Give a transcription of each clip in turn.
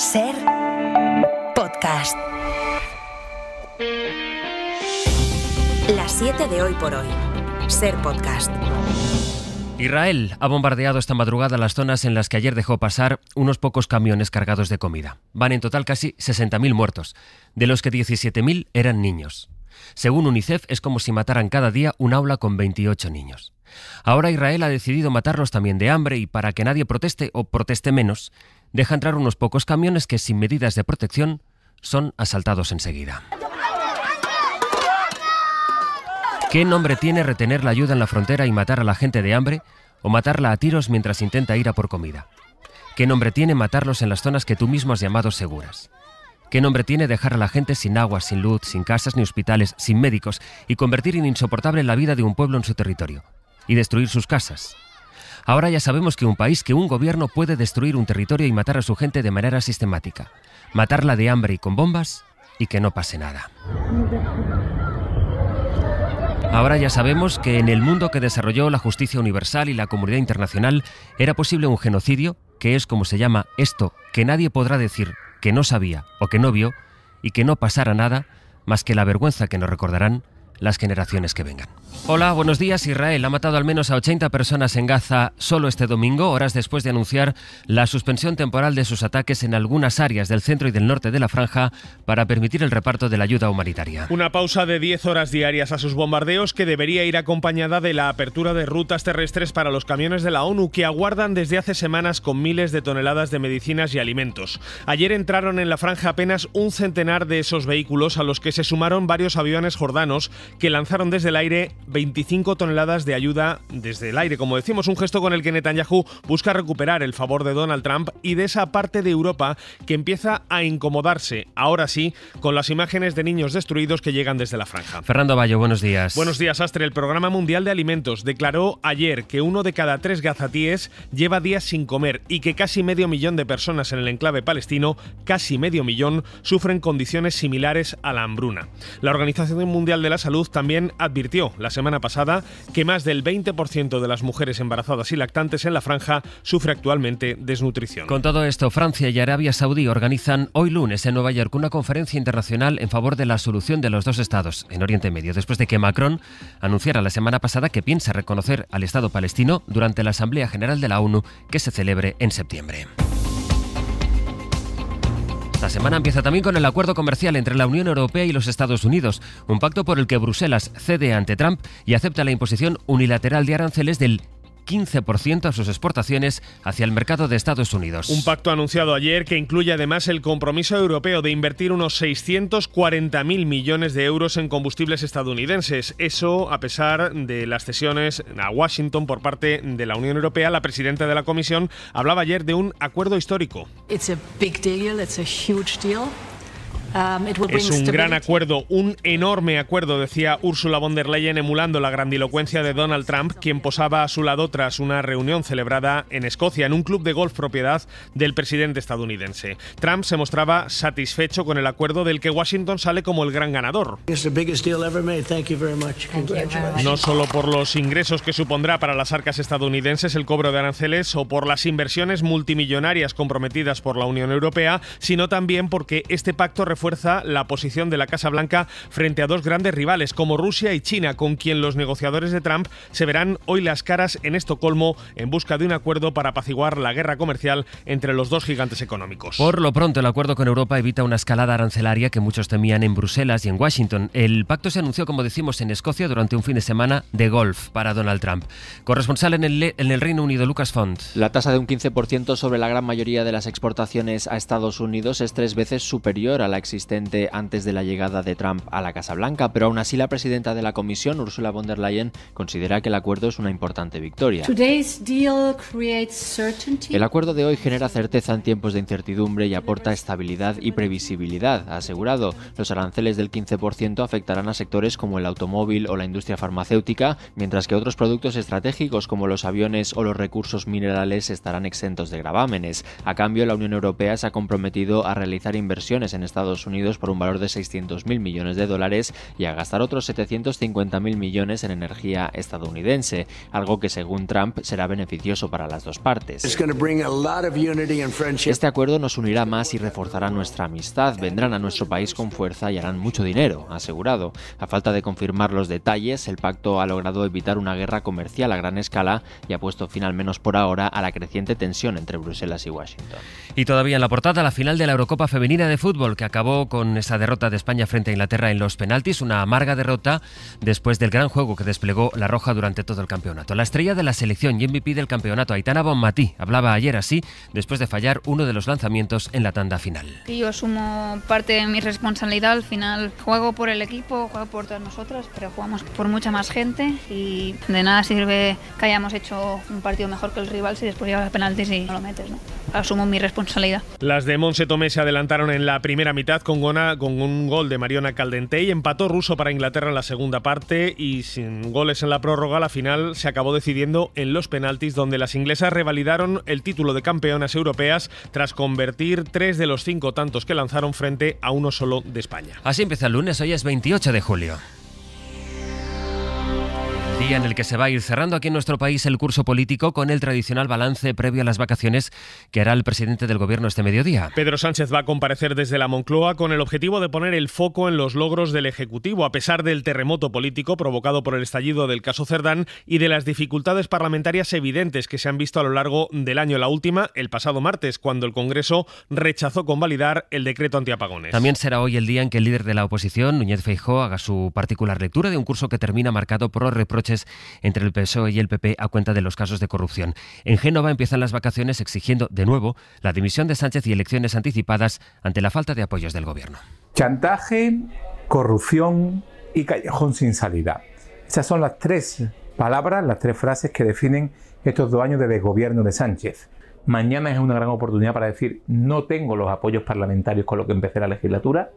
Ser podcast. Las 7 de hoy por hoy. Ser podcast. Israel ha bombardeado esta madrugada las zonas en las que ayer dejó pasar unos pocos camiones cargados de comida. Van en total casi 60.000 muertos, de los que 17.000 eran niños. Según UNICEF, es como si mataran cada día un aula con 28 niños. Ahora Israel ha decidido matarlos también de hambre y para que nadie proteste o proteste menos, deja entrar unos pocos camiones que sin medidas de protección son asaltados enseguida. ¿Qué nombre tiene retener la ayuda en la frontera y matar a la gente de hambre o matarla a tiros mientras intenta ir a por comida? ¿Qué nombre tiene matarlos en las zonas que tú mismo has llamado seguras? ¿Qué nombre tiene dejar a la gente sin agua, sin luz, sin casas ni hospitales, sin médicos y convertir en insoportable la vida de un pueblo en su territorio y destruir sus casas? Ahora ya sabemos que un gobierno puede destruir un territorio y matar a su gente de manera sistemática, matarla de hambre y con bombas y que no pase nada. Ahora ya sabemos que en el mundo que desarrolló la justicia universal y la comunidad internacional era posible un genocidio, que es como se llama esto, que nadie podrá decir que no sabía o que no vio y que no pasara nada más que la vergüenza que nos recordarán las generaciones que vengan. Hola, buenos días. Israel ha matado al menos a 80 personas en Gaza solo este domingo, horas después de anunciar la suspensión temporal de sus ataques en algunas áreas del centro y del norte de la franja para permitir el reparto de la ayuda humanitaria. Una pausa de 10 horas diarias a sus bombardeos que debería ir acompañada de la apertura de rutas terrestres para los camiones de la ONU que aguardan desde hace semanas con miles de toneladas de medicinas y alimentos. Ayer entraron en la franja apenas un centenar de esos vehículos, a los que se sumaron varios aviones jordanos que lanzaron desde el aire 25 toneladas de ayuda desde el aire. Como decimos, un gesto con el que Netanyahu busca recuperar el favor de Donald Trump y de esa parte de Europa que empieza a incomodarse, ahora sí, con las imágenes de niños destruidos que llegan desde la franja. Fernando Bayo, buenos días. Buenos días, Astre. El Programa Mundial de Alimentos declaró ayer que 1 de cada 3 gazatíes lleva días sin comer y que casi medio millón de personas en el enclave palestino, casi medio millón, sufren condiciones similares a la hambruna. La Organización Mundial de la Salud también advirtió la semana pasada que más del 20% de las mujeres embarazadas y lactantes en la franja sufre actualmente desnutrición. Con todo esto, Francia y Arabia Saudí organizan hoy lunes en Nueva York una conferencia internacional en favor de la solución de los dos estados en Oriente Medio, después de que Macron anunciara la semana pasada que piensa reconocer al Estado palestino durante la Asamblea General de la ONU que se celebre en septiembre. Esta semana empieza también con el acuerdo comercial entre la Unión Europea y los Estados Unidos, un pacto por el que Bruselas cede ante Trump y acepta la imposición unilateral de aranceles del 15% a sus exportaciones hacia el mercado de Estados Unidos. Un pacto anunciado ayer que incluye además el compromiso europeo de invertir unos 640.000 millones de euros en combustibles estadounidenses. Eso a pesar de las cesiones a Washington por parte de la Unión Europea. La presidenta de la Comisión hablaba ayer de un acuerdo histórico. It's a big deal, it's a huge deal. Es un gran acuerdo, un enorme acuerdo, decía Ursula von der Leyen, emulando la grandilocuencia de Donald Trump, quien posaba a su lado tras una reunión celebrada en Escocia, en un club de golf propiedad del presidente estadounidense. Trump se mostraba satisfecho con el acuerdo del que Washington sale como el gran ganador. No solo por los ingresos que supondrá para las arcas estadounidenses el cobro de aranceles o por las inversiones multimillonarias comprometidas por la Unión Europea, sino también porque este pacto refuerza la posición de la Casa Blanca frente a dos grandes rivales como Rusia y China, con quien los negociadores de Trump se verán hoy las caras en Estocolmo en busca de un acuerdo para apaciguar la guerra comercial entre los dos gigantes económicos. Por lo pronto, el acuerdo con Europa evita una escalada arancelaria que muchos temían en Bruselas y en Washington. El pacto se anunció, como decimos, en Escocia durante un fin de semana de golf para Donald Trump. Corresponsal en el Reino Unido, Lucas Font. La tasa de un 15% sobre la gran mayoría de las exportaciones a Estados Unidos es 3 veces superior a la existente antes de la llegada de Trump a la Casa Blanca, pero aún así la presidenta de la Comisión, Ursula von der Leyen, considera que el acuerdo es una importante victoria. El acuerdo de hoy genera certeza en tiempos de incertidumbre y aporta estabilidad y previsibilidad, ha asegurado. Los aranceles del 15% afectarán a sectores como el automóvil o la industria farmacéutica, mientras que otros productos estratégicos como los aviones o los recursos minerales estarán exentos de gravámenes. A cambio, la Unión Europea se ha comprometido a realizar inversiones en Estados Estados Unidos por un valor de 600.000 millones de dólares y a gastar otros 750.000 millones en energía estadounidense, algo que según Trump será beneficioso para las dos partes. Este acuerdo nos unirá más y reforzará nuestra amistad, vendrán a nuestro país con fuerza y harán mucho dinero, ha asegurado. A falta de confirmar los detalles, el pacto ha logrado evitar una guerra comercial a gran escala y ha puesto fin, al menos por ahora, a la creciente tensión entre Bruselas y Washington. Y todavía en la portada, la final de la Eurocopa Femenina de Fútbol, que acabó con esa derrota de España frente a Inglaterra en los penaltis, una amarga derrota después del gran juego que desplegó la Roja durante todo el campeonato. La estrella de la selección y MVP del campeonato, Aitana Bonmatí, hablaba ayer así, después de fallar uno de los lanzamientos en la tanda final. Yo asumo parte de mi responsabilidad, al final juego por el equipo, juego por todas nosotras, pero jugamos por mucha más gente y de nada sirve que hayamos hecho un partido mejor que el rival si después llegas a penaltis y no lo metes, ¿no? Asumo mi responsabilidad. Las de Montse Tomé se adelantaron en la primera mitad con un gol de Mariona Caldentey, empató Russo para Inglaterra en la segunda parte y sin goles en la prórroga la final se acabó decidiendo en los penaltis, donde las inglesas revalidaron el título de campeonas europeas tras convertir 3 de los 5 tantos que lanzaron frente a uno solo de España. Así empieza el lunes, hoy es 28 de julio. Día en el que se va a ir cerrando aquí en nuestro país el curso político con el tradicional balance previo a las vacaciones que hará el presidente del gobierno este mediodía. Pedro Sánchez va a comparecer desde la Moncloa con el objetivo de poner el foco en los logros del Ejecutivo, a pesar del terremoto político provocado por el estallido del caso Cerdán y de las dificultades parlamentarias evidentes que se han visto a lo largo del año. La última, el pasado martes, cuando el Congreso rechazó convalidar el decreto antiapagones. También será hoy el día en que el líder de la oposición, Núñez Feijóo, haga su particular lectura de un curso que termina marcado por los reproches entre el PSOE y el PP a cuenta de los casos de corrupción. En Génova empiezan las vacaciones exigiendo de nuevo la dimisión de Sánchez y elecciones anticipadas ante la falta de apoyos del gobierno. Chantaje, corrupción y callejón sin salida. Esas son las 3 palabras, las 3 frases que definen estos 2 años de desgobierno de Sánchez. Mañana es una gran oportunidad para decir: no tengo los apoyos parlamentarios con lo que empecé la legislatura,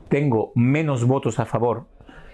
tengo menos votos a favor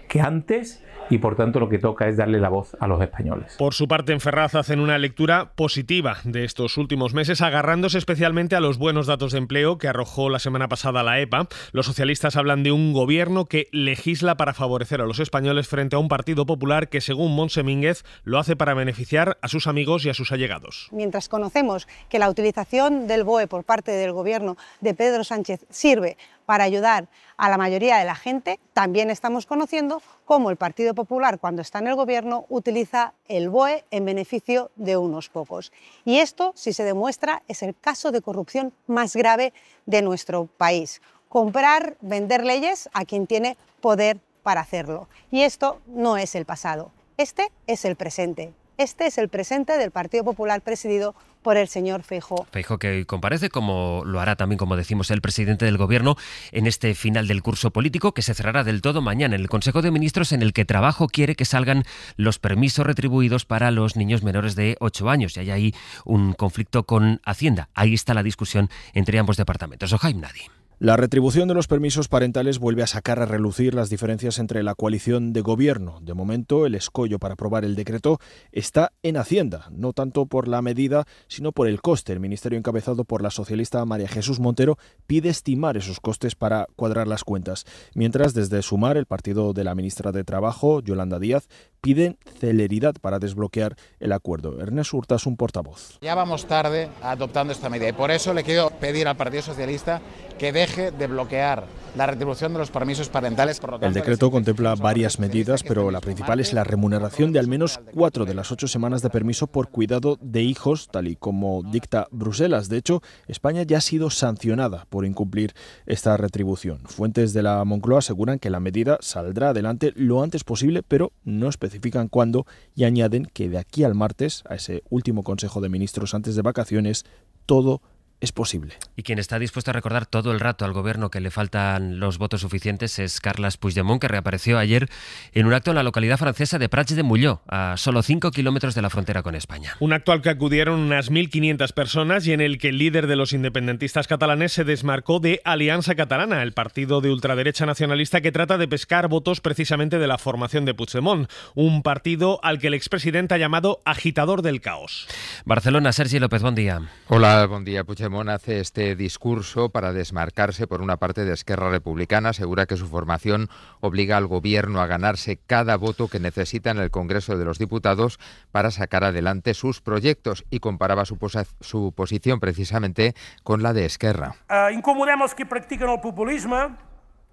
que antes y por tanto lo que toca es darle la voz a los españoles. Por su parte, en Ferraz hacen una lectura positiva de estos últimos meses, agarrándose especialmente a los buenos datos de empleo que arrojó la semana pasada la EPA. Los socialistas hablan de un gobierno que legisla para favorecer a los españoles frente a un Partido Popular que, según Montse Mínguez, lo hace para beneficiar a sus amigos y a sus allegados. Mientras conocemos que la utilización del BOE por parte del gobierno de Pedro Sánchez sirve para ayudar a la mayoría de la gente, también estamos conociendo cómo el Partido Popular, cuando está en el gobierno, utiliza el BOE en beneficio de unos pocos. Y esto, si se demuestra, es el caso de corrupción más grave de nuestro país. Comprar, vender leyes a quien tiene poder para hacerlo. Y esto no es el pasado, este es el presente. Este es el presente del Partido Popular presidido por el señor Feijóo. Feijóo que hoy comparece, como lo hará también, como decimos, el presidente del gobierno en este final del curso político que se cerrará del todo mañana en el Consejo de Ministros, en el que Trabajo quiere que salgan los permisos retribuidos para los niños menores de 8 años. Y hay ahí un conflicto con Hacienda. Ahí está la discusión entre ambos departamentos. Ojaim Nadi. La retribución de los permisos parentales vuelve a sacar a relucir las diferencias entre la coalición de gobierno. De momento, el escollo para aprobar el decreto está en Hacienda, no tanto por la medida, sino por el coste. El ministerio, encabezado por la socialista María Jesús Montero, pide estimar esos costes para cuadrar las cuentas. Mientras, desde Sumar, el partido de la ministra de Trabajo, Yolanda Díaz, piden celeridad para desbloquear el acuerdo. Ernest Urtas, un portavoz. Ya vamos tarde adoptando esta medida y por eso le quiero pedir al Partido Socialista que deje de bloquear la retribución de los permisos parentales. Por lo tanto, el decreto contempla varias medidas, pero la principal es la remuneración de al menos 4 de las 8 semanas de permiso por cuidado de hijos, tal y como dicta Bruselas. De hecho, España ya ha sido sancionada por incumplir esta retribución. Fuentes de la Moncloa aseguran que la medida saldrá adelante lo antes posible, pero no especifican cuándo, y añaden que de aquí al martes, a ese último Consejo de Ministros antes de vacaciones, todo es posible. Y quien está dispuesto a recordar todo el rato al gobierno que le faltan los votos suficientes es Carles Puigdemont, que reapareció ayer en un acto en la localidad francesa de Prats de Molló, a solo 5 kilómetros de la frontera con España. Un acto al que acudieron unas 1.500 personas y en el que el líder de los independentistas catalanes se desmarcó de Alianza Catalana, el partido de ultraderecha nacionalista que trata de pescar votos precisamente de la formación de Puigdemont, un partido al que el expresidente ha llamado agitador del caos. Barcelona, Sergi López, buen día. Hola, buen día. Puigdemont Puigdemont hace este discurso para desmarcarse por una parte de Esquerra Republicana. Asegura que su formación obliga al gobierno a ganarse cada voto que necesita en el Congreso de los Diputados para sacar adelante sus proyectos y comparaba su posición precisamente con la de Esquerra. Incomodem els que practiquen el populisme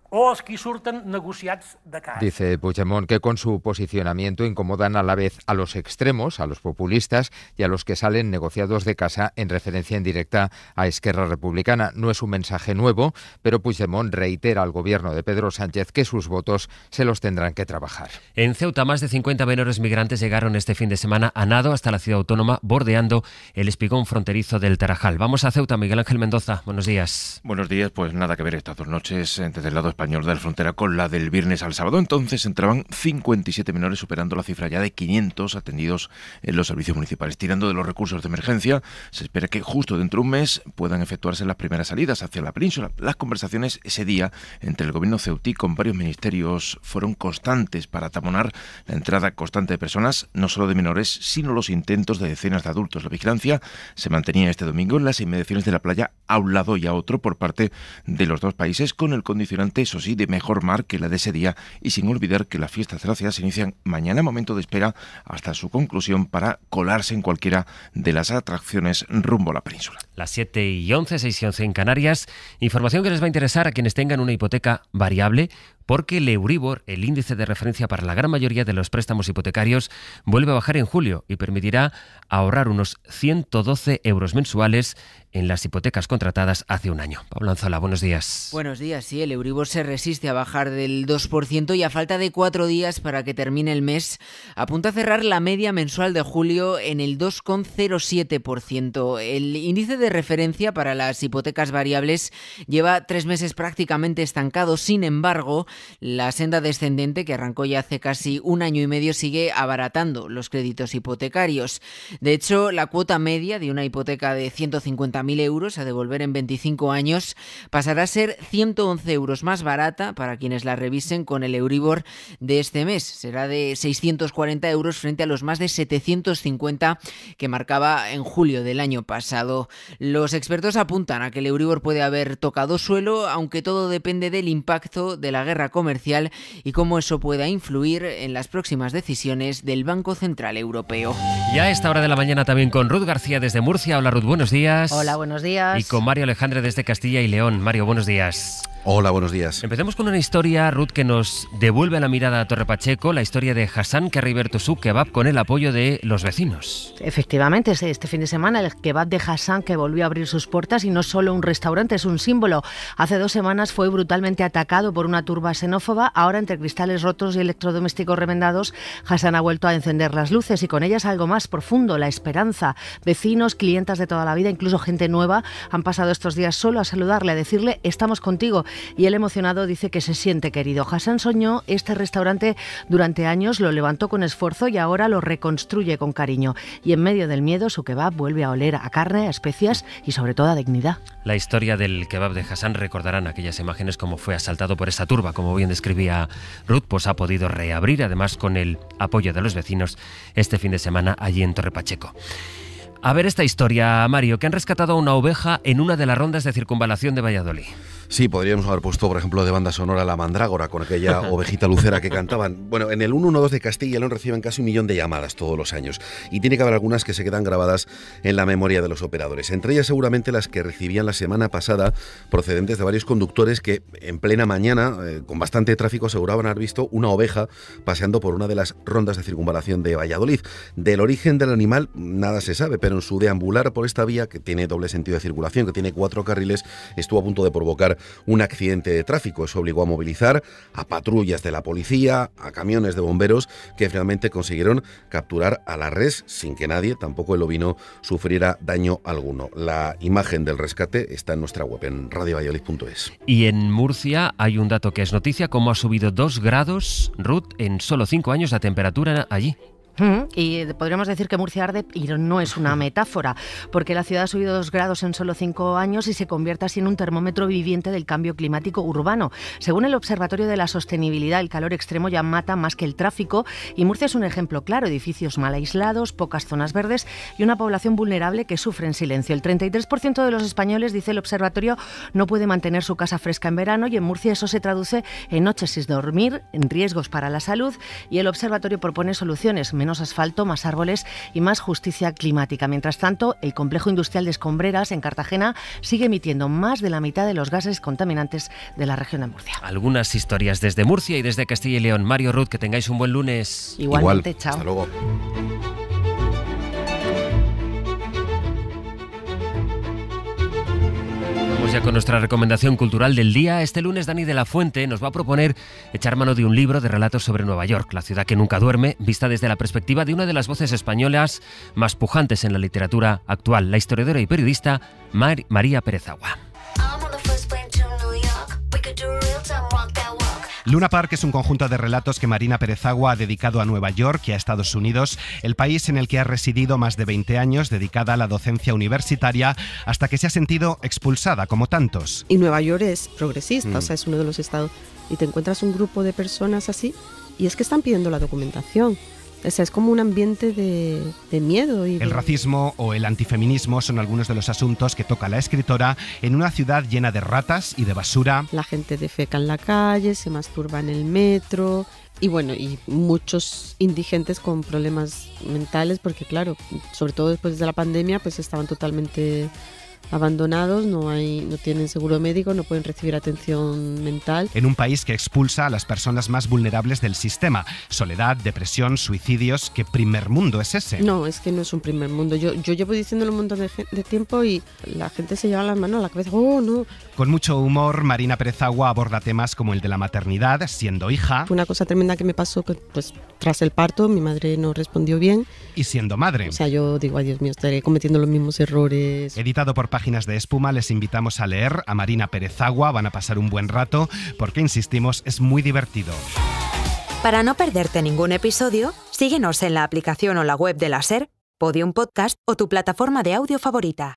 o els que surten negociats de casa. Dice Puigdemont que con su posicionamiento incomodan a la vez a los extremos, a los populistas y a los que salen negociados de casa, en referencia indirecta a Esquerra Republicana. No es un mensaje nuevo, pero Puigdemont reitera al gobierno de Pedro Sánchez que sus votos se los tendrán que trabajar. En Ceuta, más de 50 menores migrantes llegaron este fin de semana a nado hasta la ciudad autónoma, bordeando el espigón fronterizo del Tarajal. Vamos a Ceuta, Miguel Ángel Mendoza. Buenos días. Buenos días. Pues nada que ver estas dos noches desde el lado español de la frontera con la del viernes al sábado. Entonces entraban 57 menores, superando la cifra ya de 500 atendidos en los servicios municipales. Tirando de los recursos de emergencia, se espera que justo dentro de un mes puedan efectuarse las primeras salidas hacia la península. Las conversaciones ese día entre el gobierno ceutí con varios ministerios fueron constantes para taponar la entrada constante de personas, no solo de menores, sino los intentos de decenas de adultos. La vigilancia se mantenía este domingo en las inmediaciones de la playa a un lado y a otro por parte de los dos países, con el condicionante, eso sí, de mejor mar que la de ese día, y sin olvidar que las fiestas de la ciudad se inician mañana, momento de espera hasta su conclusión para colarse en cualquiera de las atracciones rumbo a la península. Las 7:11, 6:11 en Canarias. Información que les va a interesar a quienes tengan una hipoteca variable, porque el Euribor, el índice de referencia para la gran mayoría de los préstamos hipotecarios, vuelve a bajar en julio y permitirá ahorrar unos 112 euros mensuales en las hipotecas contratadas hace un año. Pablo Anzola, buenos días. Buenos días, sí, el Euribor se resiste a bajar del 2% y a falta de 4 días para que termine el mes, apunta a cerrar la media mensual de julio en el 2,07%. El índice de referencia para las hipotecas variables lleva 3 meses prácticamente estancado. Sin embargo, la senda descendente, que arrancó ya hace casi un año y medio, sigue abaratando los créditos hipotecarios. De hecho, la cuota media de una hipoteca de 150.000 euros a devolver en 25 años pasará a ser 111 euros más barata para quienes la revisen con el Euribor de este mes. Será de 640 euros frente a los más de 750 que marcaba en julio del año pasado. Los expertos apuntan a que el Euribor puede haber tocado suelo, aunque todo depende del impacto de la guerra comercial y cómo eso pueda influir en las próximas decisiones del Banco Central Europeo. Ya a esta hora de la mañana también con Ruth García desde Murcia. Hola Ruth, buenos días. Hola, buenos días. Y con Mario Alejandre desde Castilla y León. Mario, buenos días. Hola, buenos días. Empecemos con una historia, Ruth, que nos devuelve la mirada a Torre Pacheco, la historia de Hassan, que ha reabierto su kebab con el apoyo de los vecinos. Efectivamente, este fin de semana el kebab de Hassan, que volvió a abrir sus puertas, y no solo un restaurante, es un símbolo. Hace 2 semanas fue brutalmente atacado por una turba xenófoba. Ahora, entre cristales rotos y electrodomésticos remendados, Hassan ha vuelto a encender las luces y con ellas algo más profundo, la esperanza. Vecinos, clientas de toda la vida, incluso gente nueva, han pasado estos días solo a saludarle, a decirle estamos contigo. Y él, emocionado, dice que se siente querido. Hassan soñó este restaurante durante años, lo levantó con esfuerzo y ahora lo reconstruye con cariño. Y en medio del miedo, su kebab vuelve a oler a carne, a especias y sobre todo a dignidad. La historia del kebab de Hassan, recordarán aquellas imágenes como fue asaltado por esa turba, como bien describía Ruth, pues ha podido reabrir, además con el apoyo de los vecinos, este fin de semana allí en Torre Pacheco. A ver esta historia, Mario, que han rescatado a una oveja en una de las rondas de circunvalación de Valladolid. Sí, podríamos haber puesto, por ejemplo, de banda sonora La Mandrágora, con aquella ovejita lucera que cantaban. Bueno, en el 112 de Castilla y León reciben casi 1 millón de llamadas todos los años. Y tiene que haber algunas que se quedan grabadas en la memoria de los operadores. Entre ellas, seguramente, las que recibían la semana pasada, procedentes de varios conductores que, en plena mañana, con bastante tráfico, aseguraban haber visto una oveja paseando por una de las rondas de circunvalación de Valladolid. Del origen del animal, nada se sabe, pero en su deambular por esta vía, que tiene doble sentido de circulación, que tiene 4 carriles, estuvo a punto de provocar un accidente de tráfico. Eso obligó a movilizar a patrullas de la policía, a camiones de bomberos, que finalmente consiguieron capturar a la res sin que nadie, tampoco el ovino, sufriera daño alguno. La imagen del rescate está en nuestra web, en radiovalladolid.es. Y en Murcia hay un dato que es noticia, como ha subido 2 grados, Ruth, en solo 5 años la temperatura allí. Y podríamos decir que Murcia arde, y no es una metáfora, porque la ciudad ha subido 2 grados en solo 5 años y se convierte así en un termómetro viviente del cambio climático urbano. Según el Observatorio de la Sostenibilidad, el calor extremo ya mata más que el tráfico, y Murcia es un ejemplo claro: edificios mal aislados, pocas zonas verdes y una población vulnerable que sufre en silencio. El 33% de los españoles, dice el observatorio, no puede mantener su casa fresca en verano, y en Murcia eso se traduce en noches sin dormir, en riesgos para la salud, y el observatorio propone soluciones: menos asfalto, más árboles y más justicia climática. Mientras tanto, el complejo industrial de Escombreras, en Cartagena, sigue emitiendo más de la mitad de los gases contaminantes de la región de Murcia. Algunas historias desde Murcia y desde Castilla y León. Mario, Ruth, que tengáis un buen lunes. Igualmente, chao. Hasta luego. Ya con nuestra recomendación cultural del día. Este lunes Dani de la Fuente nos va a proponer echar mano de un libro de relatos sobre Nueva York, la ciudad que nunca duerme, vista desde la perspectiva de una de las voces españolas más pujantes en la literatura actual, la historiadora y periodista María Pérez Agua. Luna Park es un conjunto de relatos que Marina Pérez Agua ha dedicado a Nueva York y a Estados Unidos, el país en el que ha residido más de 20 años, dedicada a la docencia universitaria, hasta que se ha sentido expulsada, como tantos. Y Nueva York es progresista, o sea, es uno de los estados, y te encuentras un grupo de personas así, y es que están pidiendo la documentación. O sea, es como un ambiente de miedo. El racismo o el antifeminismo son algunos de los asuntos que toca la escritora en una ciudad llena de ratas y de basura. La gente defeca en la calle, se masturba en el metro y bueno, y muchos indigentes con problemas mentales porque claro, sobre todo después de la pandemia, pues estaban totalmente abandonados, no tienen seguro médico, no pueden recibir atención mental. En un país que expulsa a las personas más vulnerables del sistema. Soledad, depresión, suicidios. ¿Qué primer mundo es ese? No, es que no es un primer mundo. Yo llevo diciéndolo un montón de tiempo y la gente se lleva las manos a la cabeza. ¡Oh, no! Con mucho humor, Marina Pérez Agua aborda temas como el de la maternidad, siendo hija. Una cosa tremenda que me pasó, que pues tras el parto mi madre no respondió bien. Y siendo madre. O sea, yo digo, ay Dios mío, estaré cometiendo los mismos errores. Editado por Páginas de Espuma, les invitamos a leer a Marina Pérez Agua. Van a pasar un buen rato porque, insistimos, es muy divertido. Para no perderte ningún episodio, síguenos en la aplicación o la web de la SER, Podium Podcast o tu plataforma de audio favorita.